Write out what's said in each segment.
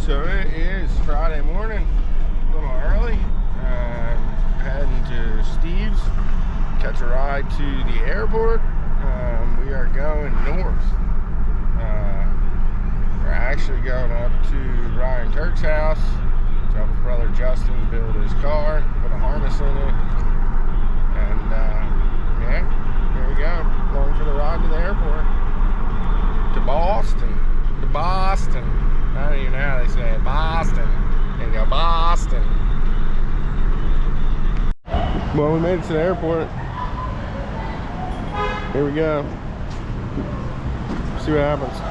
So it is Friday morning, a little early. Heading to Steve's, catch a ride to the airport. We are going north. We're actually going up to Ryan Tuercks' house to help his brother Justin build his car, put a harness in it, and yeah, there we go. Going for the ride to the airport. To Boston. To Boston. I don't even know how they say it. Boston. There you go, Boston. Well, we made it to the airport. Here we go. See what happens.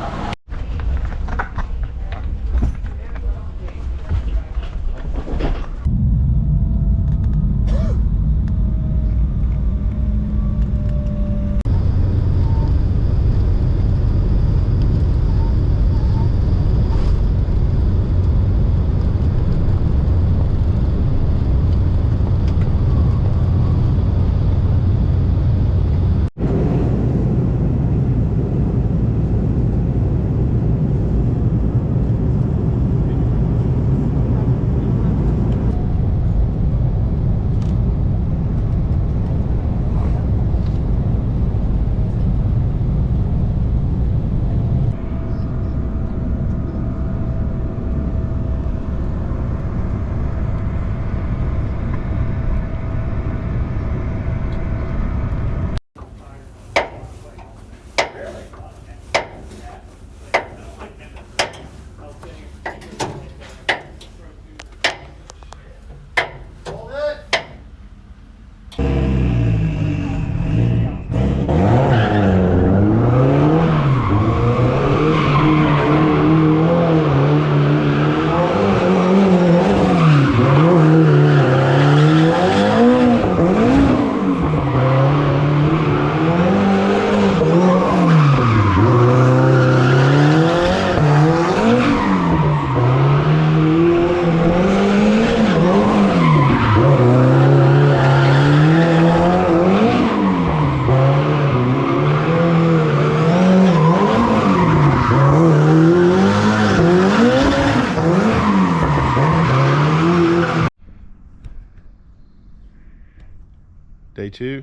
Day two.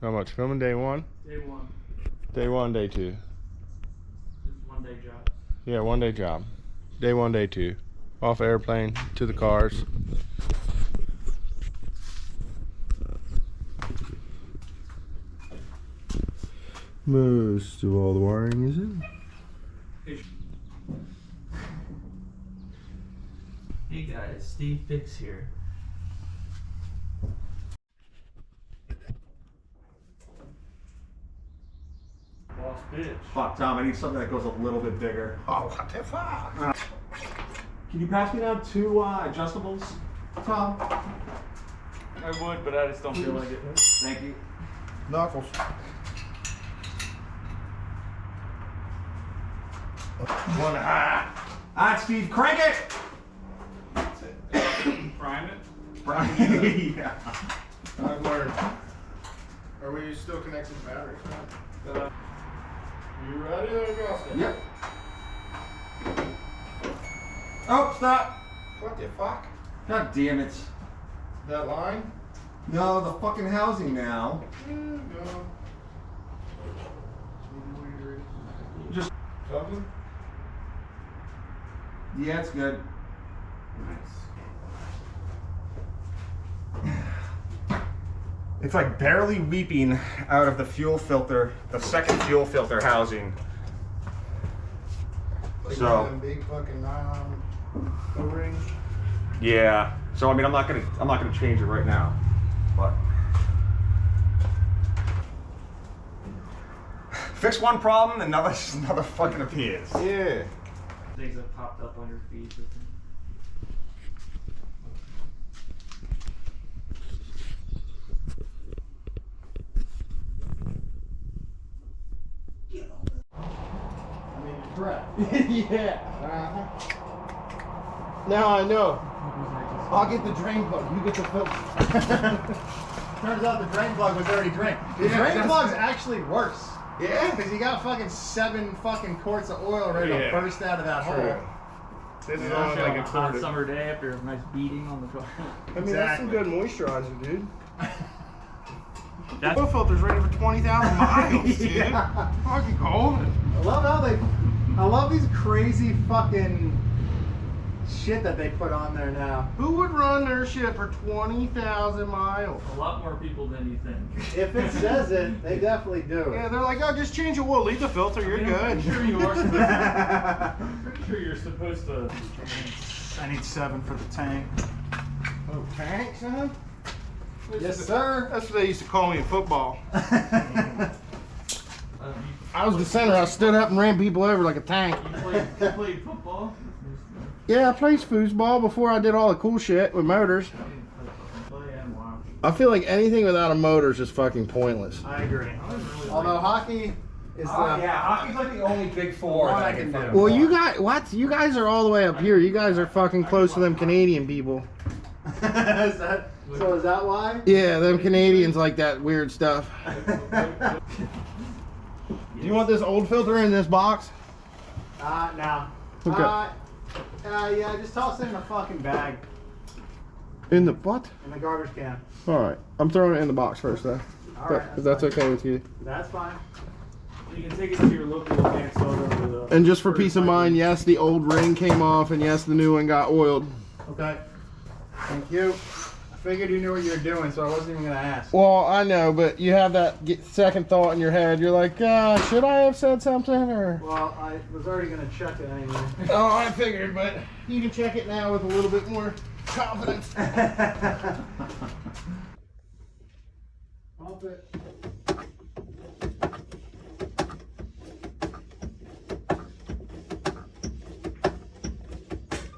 How much filming? Day one? Day one. Day one, day two. It's 1 day job. Yeah, 1 day job. Day one, day two. Off airplane to the cars. Most of all the wiring is in. Hey guys, Steve Fix here. Boss bitch. Fuck, Tom, I need something that goes a little bit bigger. Oh, what the fuck? Can you pass me down 2 adjustables, Tom? I would, but I just don't feel like it. Thank you. Knuckles. One, Alright, Steve, crank it! That's it. Prime it? Brian, yeah. I've learned. Are we still connected to batteries? You ready there, Justin? Yep. Oh, stop! What the fuck? God damn it. That line? No, the fucking housing now. Go. Just, Something? yeah, it's good. It's like barely weeping out of the fuel filter, the second fuel filter housing. Like So- one of them big fucking nylon O-rings. Yeah. So I mean, I'm not gonna change it right now, but fix one problem, and another fucking appears. Yeah. Things that popped up on your feed. Correct. Yeah. Now I know. I'll get the drain plug. You get the filter. Turns out the drain plug was already drained. The drain plug's actually worse. Yeah? Because you got fucking 7 fucking quarts of oil ready to burst out of that hole. This is Yeah, on like a hot quarter. summer day after a nice beating on the car. I mean, that's some good moisturizer, dude. That's Oil filter's ready for 20,000 miles, dude. Yeah. Fucking golden. I love how I love these crazy fucking shit that they put on there now. Who would run their shit for 20,000 miles? a lot more people than you think. If it says it, they definitely do Yeah, it. they're like, oh, just change the oil, leave the filter, you're I'm good. pretty sure you are supposed to. I'm pretty sure you're supposed to. I need 7 for the tank. Oh, tanks, huh? Yes, sir. That's what they used to call me in football. You I was the center. I stood up and ran people over like a tank. played football? Yeah, I played foosball before I did all the cool shit with motors. I feel like anything without a motor is just fucking pointless. I agree. Although hockey is hockey's like the only big four One that I can do. Well, you guys, what? You guys are all the way up here. You guys are fucking close to them Canadian people. is that why? Yeah, them Canadians like that weird stuff. Do you want this old filter in this box? No. Okay. Yeah, just toss it in a fucking bag In the what? in the garbage can. All right, I'm throwing it in the box first, though. All right, If that's fine. okay with you. That's fine. You can take it to your local mechanic store with And just for peace of mind, yes, the old ring came off, and yes, the new one got oiled. Okay. Thank you. I figured you knew what you were doing, so I wasn't even gonna ask. Well, I know, but you have that second thought in your head. You're like, should I have said something, or? Well, I was already gonna check it anyway. Oh, I figured, but you can check it now with a little bit more confidence. Pump it.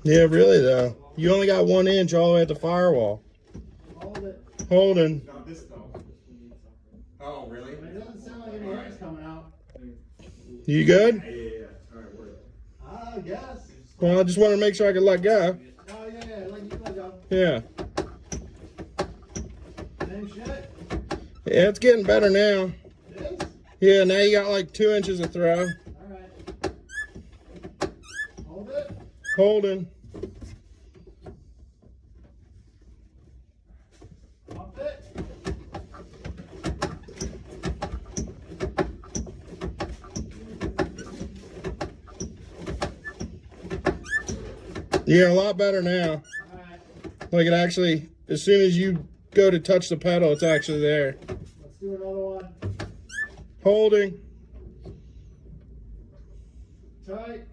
Yeah, really though. You only got 1 inch all the way at the firewall. Hold it. Holding. Not this though. Oh, really? It doesn't sound like any air's coming out. You good? Yeah. Alright, word. I guess. Well, I just wanted to make sure I could let go. Oh yeah, like you let go. Yeah. Same shit. Yeah, it's getting better now. It is. Yeah, now you got like 2 inches of throw. All right. Hold it. Holding. Pump it. Yeah, a lot better now. All right. Like it actually, as soon as you go to touch the pedal, it's actually there. Let's do another one. Holding. Tight.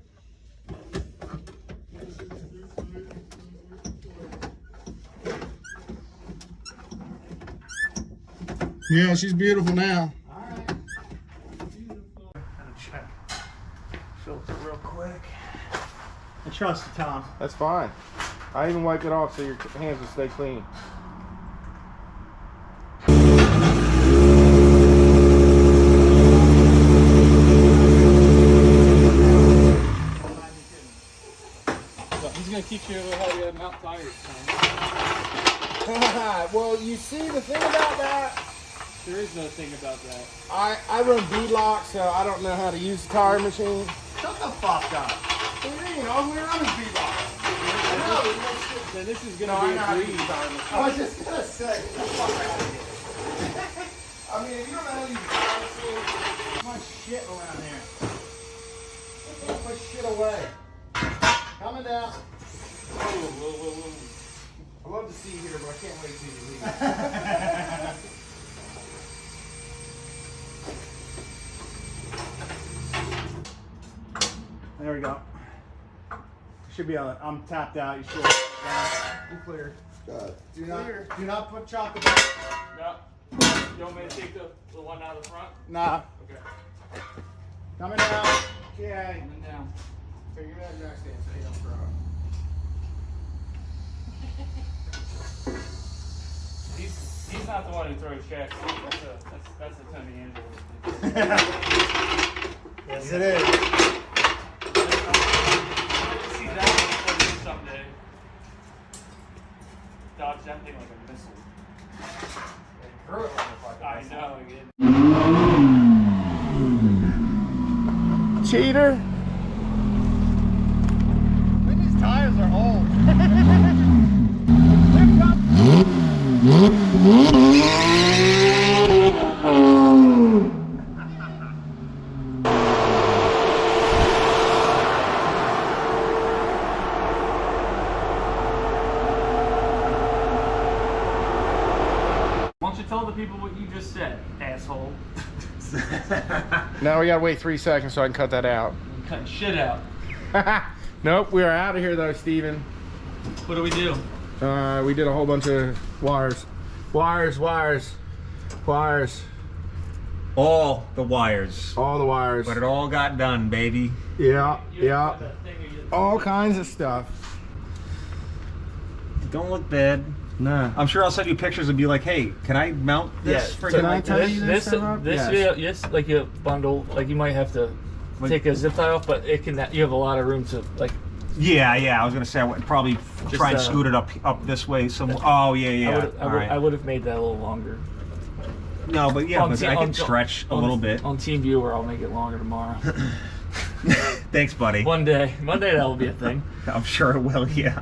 Yeah, she's beautiful now. All right. Gotta check filter real quick. I trust you, Tom. That's fine. I even wiped it off so your hands will stay clean. He's gonna teach you how to mount tires. Well, you see, the thing about that, There is no thing about that. I run beadlock, so I don't know how to use the tire machine. Shut the fuck up. What do you mean? All we run is beadlock. Then this is gonna No, I be know a how to breeze. use the tire machine. I was just gonna say, get the fuck out of here. I mean, if you don't know how to use the tire machine, My shit around here. put shit away. Coming down. Whoa. I love to see you here, but I can't wait till you leave. There we go. Should be on. I'm tapped out. You should. You clear. Do Clear. not. Do not put chocolate. Yeah. You want me to take the one out of the front? Nah. Okay. Coming down. Okay. And then down. Figure that jack stand so you don't throw it. He's not the one who throws checks. That's a Tony Angelo. Yes, it is. See that one someday. Dodge that thing like a missile. Throw it like a fucking I know. Again. Cheater. When is Tom Why don't you tell the people what you just said, asshole? Now we gotta wait 3 seconds so I can cut that out. I'm cutting shit out. Nope, we are out of here though, Steven. What do we do? We did a whole bunch of wires. Wires. All the wires. All the wires. But it all got done, baby. Yeah, You yeah. got that thing or you- All kinds of stuff. Don't look bad. Nah. I'm sure I'll send you pictures and be like, hey, can I mount this? Yeah, for Can you? I tell you this setup? This Yes. video, yes, like a bundle, like you might have to take a zip tie off, but it can. You have a lot of room to like. Yeah. I was gonna say I would probably try and scoot it up this way. Some. Oh yeah. I would have made that a little longer. No, but yeah, On but te- I on- can stretch a on- little bit. On Team Viewer, I'll make it longer tomorrow. Thanks, buddy. One day that will be a thing. I'm sure it will. Yeah.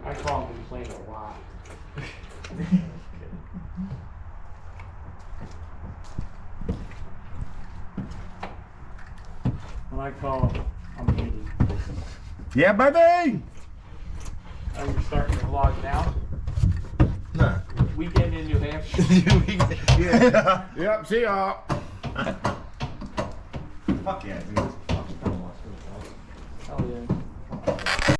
I call him complain a lot. When I call him, I'm Andy. Yeah, baby. Are you starting your vlog now? Nah. Weekend in New Hampshire. Yeah. Yep, see y'all. Fuck yeah, dude. Oh yeah.